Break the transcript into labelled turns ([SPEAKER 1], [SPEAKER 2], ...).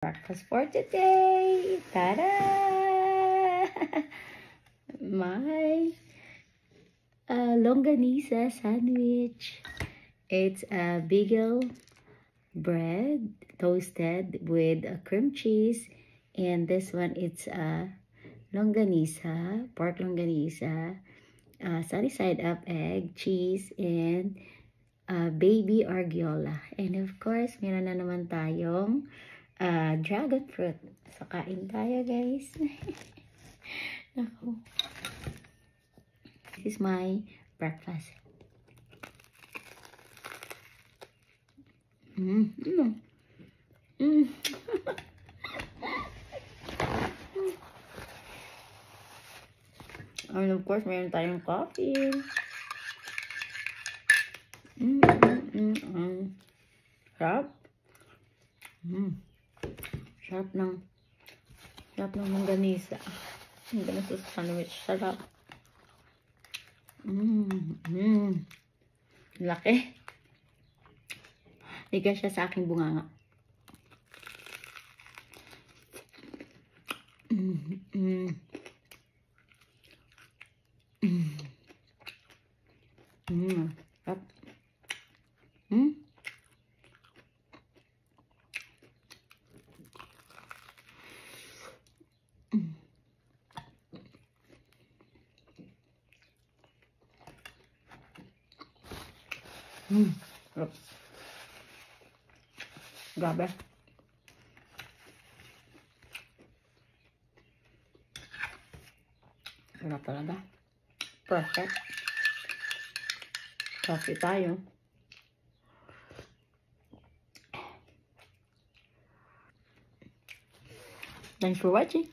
[SPEAKER 1] Breakfast for today. Ta-da! My longanisa sandwich. It's a bagel bread toasted with cream cheese, and this one it's a longanisa, pork longanisa, sunny side up egg, cheese, and baby argiola. And of course, meron na naman tayong dragon fruit. So, kain tayo, guys. Naku. This is my breakfast. And of course, meron tayong coffee. Sarap. Sarap ng mangganisa. Ang ganito sa sandwich. Sarap. Laki. Liga siya sa aking bunganga. Sarap. Grabe. Sarap talaga. Perfect. Coffee tayo. Thanks for watching.